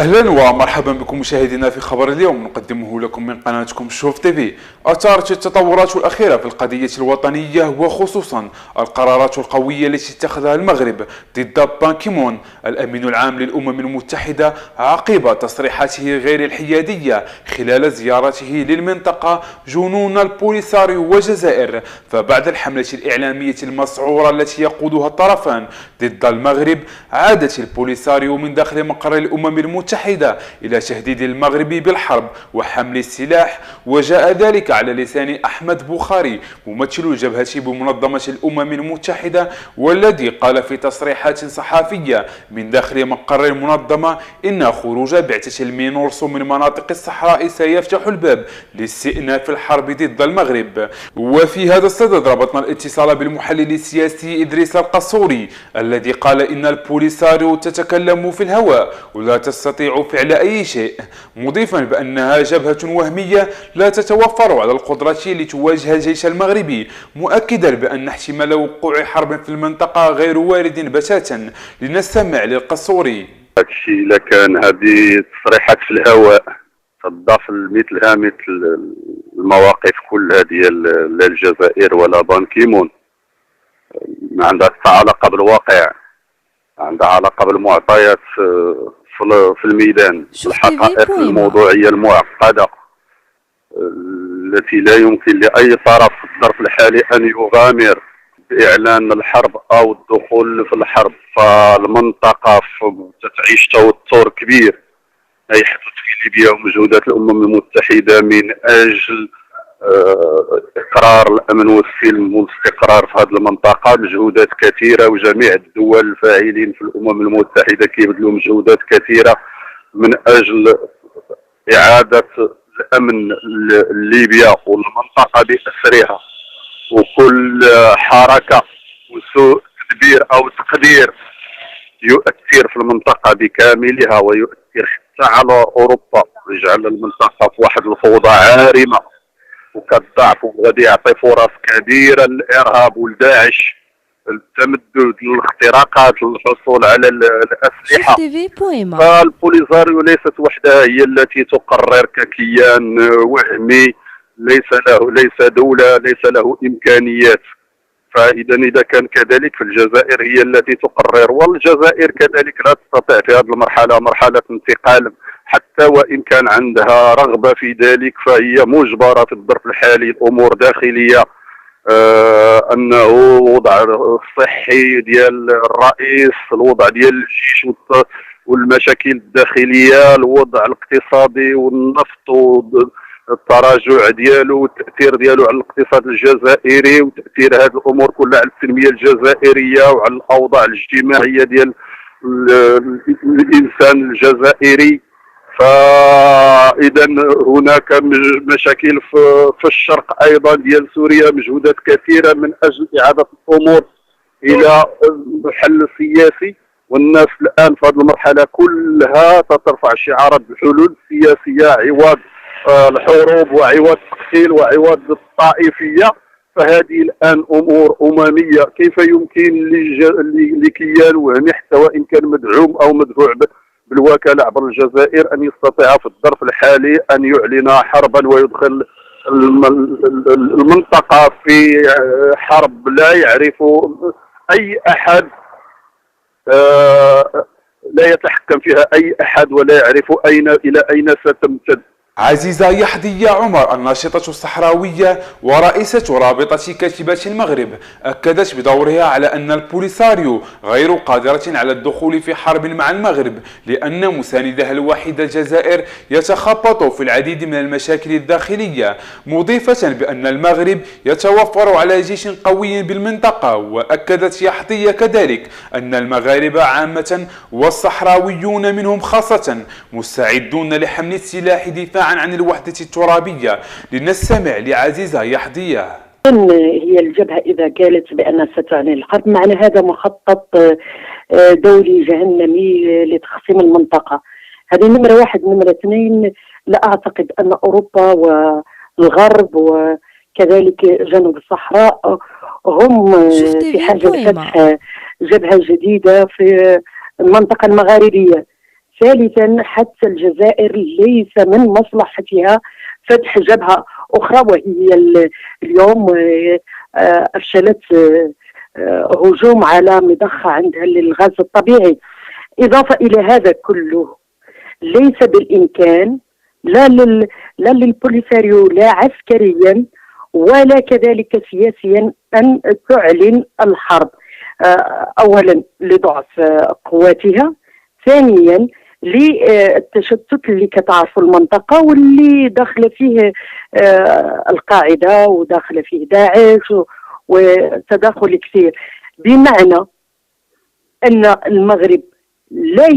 أهلا ومرحبا بكم مشاهدينا في خبر اليوم، نقدمه لكم من قناتكم شوف تيفي. أثارت التطورات الأخيرة في القضية الوطنية وخصوصا القرارات القوية التي اتخذها المغرب ضد بان كيمون الأمين العام للأمم المتحدة عقب تصريحاته غير الحيادية خلال زيارته للمنطقة جنون البوليساريو والجزائر. فبعد الحملة الإعلامية المسعورة التي يقودها الطرفان ضد المغرب، عادت البوليساريو من داخل مقر الأمم المتحدة إلى تهديد المغرب بالحرب وحمل السلاح، وجاء ذلك على لسان أحمد بوخاري ممثل الجبهة بمنظمة الأمم المتحدة، والذي قال في تصريحات صحفية من داخل مقر المنظمة إن خروج بعثة المينورسو من مناطق الصحراء سيفتح الباب لاستئناف الحرب ضد المغرب. وفي هذا الصدد ربطنا الاتصال بالمحلل السياسي إدريس القصوري الذي قال إن البوليساريو تتكلم في الهواء ولا تستطيع فعل أي شيء، مضيفا بأنها جبهة وهمية لا تتوفر على القدرة لتواجه الجيش المغربي، مؤكدا بأن احتمال وقوع حرب في المنطقة غير وارد بتاتا. لنستمع للقصوري. هادشي إلا كان هذه تصريحات في الهواء تضاف مثلها مثل المواقف كلها ديال لا الجزائر ولا بان كيمون، ما عندها حتى علاقة بالواقع، عندها علاقة بالمعطيات في الميدان، الحقائق الموضوعية المعقدة التي لا يمكن لأي طرف في الظرف الحالي أن يغامر بإعلان الحرب أو الدخول في الحرب. فالمنطقة تتعيش توتر كبير يحدث في ليبيا ومجهودات الأمم المتحدة من أجل إقرار الأمن والسلم والاستقرار في هذه المنطقة. مجهودات كثيرة وجميع الدول الفاعلين في الأمم المتحدة كيبذلوا مجهودات كثيرة من أجل إعادة الأمن لليبيا والمنطقة بأسرها، وكل حركة وسوء تدبير أو تقدير يؤثر في المنطقة بكاملها ويؤثر حتى على أوروبا ويجعل المنطقة في واحد الفوضى عارمة وكالضعف، وغادي يعطي فرص كبيرة للإرهاب والداعش التمدد للاختراقات للحصول على الأسلحة. فالبوليساريو ليست وحدها هي التي تقرر ككيان وهمي ليس دولة، ليس له إمكانيات. فإذا كان كذلك فالجزائر هي التي تقرر، والجزائر كذلك لا تستطيع في هذه المرحلة مرحلة انتقال، حتى وإن كان عندها رغبة في ذلك فهي مجبرة في الظرف الحالي الأمور داخلية. أنه الوضع الصحي ديال الرئيس، الوضع ديال الجيش والمشاكل الداخلية، الوضع الاقتصادي والنفط والتراجع ديالو والتأثير ديالو على الاقتصاد الجزائري، وتأثير هذه الأمور كلها على التنمية الجزائرية وعلى الأوضاع الاجتماعية ديال الإنسان الجزائري. فإذا هناك مشاكل في الشرق أيضا ديال سوريا، مجهودات كثيرة من أجل إعادة الأمور إلى الحل السياسي. والناس الآن في هذه المرحلة كلها ترفع شعارات بحلول سياسية عوض الحروب وعوض التقتيل وعوض الطائفية. فهذه الآن أمور أممية، كيف يمكن لكيان وهمي حتى وإن كان مدعوم أو مدفوع بالوكالة عبر الجزائر أن يستطيع في الظرف الحالي أن يعلن حربا ويدخل المنطقة في حرب لا يعرف أي أحد، لا يتحكم فيها أي أحد ولا يعرف إلى أين ستمتد. عزيزة يحدية عمر الناشطة الصحراوية ورئيسة رابطة كاتبات المغرب أكدت بدورها على أن البوليساريو غير قادرة على الدخول في حرب مع المغرب، لأن مساندها الوحيد الجزائر يتخبط في العديد من المشاكل الداخلية، مضيفة بأن المغرب يتوفر على جيش قوي بالمنطقة. وأكدت يحدية كذلك أن المغاربة عامة والصحراويون منهم خاصة مستعدون لحمل السلاح دفاعا عن الوحدة الترابية. لنستمع لعزيزة يحدية. هي الجبهة إذا قالت بأن ستعني الحرب، معنى هذا مخطط دولي جهنمي لتقسيم المنطقة. هذه نمرة واحد. نمرة اثنين، لا أعتقد أن أوروبا والغرب وكذلك جنوب الصحراء هم في حاجة لفتح جبهة جديدة في المنطقة المغاربية. ثالثا حتى الجزائر ليس من مصلحتها فتح جبهة أخرى، وهي اليوم أفشلت هجوم على مضخة عندها للغاز الطبيعي. إضافة إلى هذا كله ليس بالإمكان لا للبوليساريو لا عسكريا ولا كذلك سياسيا أن تعلن الحرب، أولا لضعف قواتها، ثانيا للتشتت اللي كتعرفوا المنطقة واللي داخل فيه القاعدة وداخل فيه داعش وتداخل كثير، بمعنى أن المغرب لا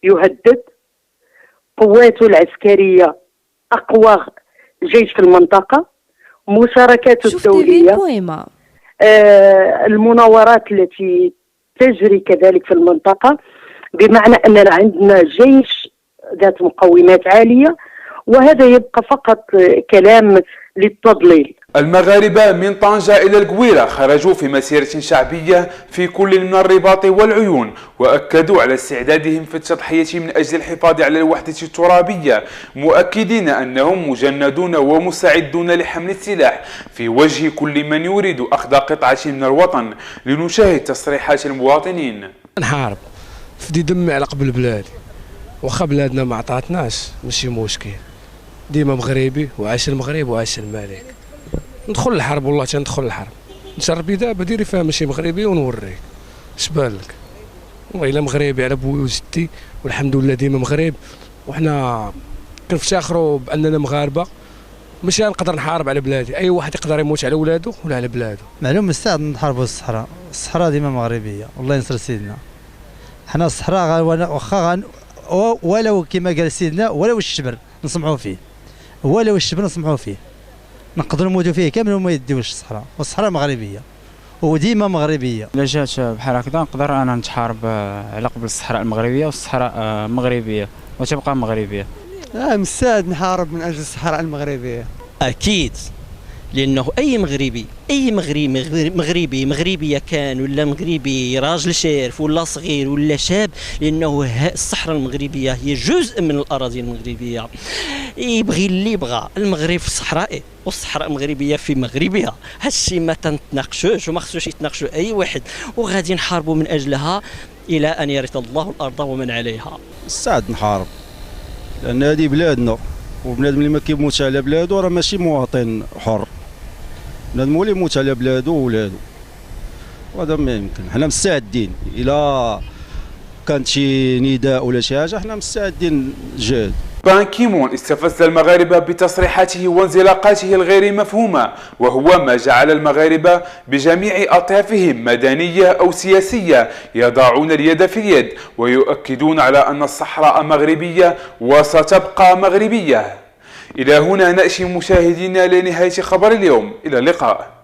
يهدد، قواته العسكرية أقوى جيش في المنطقة، مشاركاته الدولية، المناورات التي تجري كذلك في المنطقة، بمعنى أننا عندنا جيش ذات مقومات عالية، وهذا يبقى فقط كلام للتضليل. المغاربة من طنجة إلى القويرة خرجوا في مسيرة شعبية في كل من الرباط والعيون، وأكدوا على استعدادهم في التضحية من أجل الحفاظ على الوحدة الترابية، مؤكدين أنهم مجندون ومستعدون لحمل السلاح في وجه كل من يريد أخذ قطعة من الوطن. لنشاهد تصريحات المواطنين. نحارب فدي دمي على قبل بلادي، واخا بلادنا ما عطاتناش ماشي مشكل، ديما مغربي وعايش المغرب وعايش الملك. ندخل الحرب، والله تندخل الحرب، نشربي دابا ديري فيها ماشي مغربي ونوريك اش بالك. والله مغربي على بوي وجدي والحمد لله ديما مغرب، وحنا كنفتخروا باننا مغاربه، ماشي نقدر نحارب على بلادي، اي واحد يقدر يموت على ولادو ولا على بلادو. معلوم مستعد نحاربوا الصحراء، الصحراء ديما مغربيه، والله ينصر سيدنا. حنا الصحراء واخا ولو كما قال سيدنا ولو الشبر نسمعوا فيه، ولو الشبر نسمعوا فيه، نقدروا نموتوا فيه كامل وما يديوش الصحراء، والصحراء مغربيه وديما مغربيه. الا جات بحال هكذا نقدر انا نتحارب على قبل الصحراء المغربيه، والصحراء مغربيه وتبقى مغربيه. مستعد نحارب من اجل الصحراء المغربيه اكيد، لانه اي مغربيه كان ولا مغربي راجل شارف ولا صغير ولا شاب، لانه الصحراء المغربيه هي جزء من الاراضي المغربيه. يبغي اللي يبغى المغرب في صحرائه والصحراء المغربيه في مغربها، هادشي ما تنتناقشوش وما خصوش يتناقشوا اي واحد، وغادي نحاربوا من اجلها الى ان يرث الله الارض ومن عليها. مستعد نحارب لان هذه بلادنا، وبنادم اللي ما كيموتش على بلادو راه ماشي مواطن حر، بنادم هو اللي يموت على بلادو وولادو، وهذا ما يمكن. حنا مستعدين الى كانت شي نداء ولا شي حاجه، حنا مستعدين جاد. بان كيمون استفز المغاربة بتصريحاته وانزلاقاته الغير مفهومة، وهو ما جعل المغاربة بجميع أطيافهم مدنية أو سياسية يضعون اليد في اليد ويؤكدون على أن الصحراء مغربية وستبقى مغربية. إلى هنا نأتي مشاهدينا لنهاية خبر اليوم، إلى اللقاء.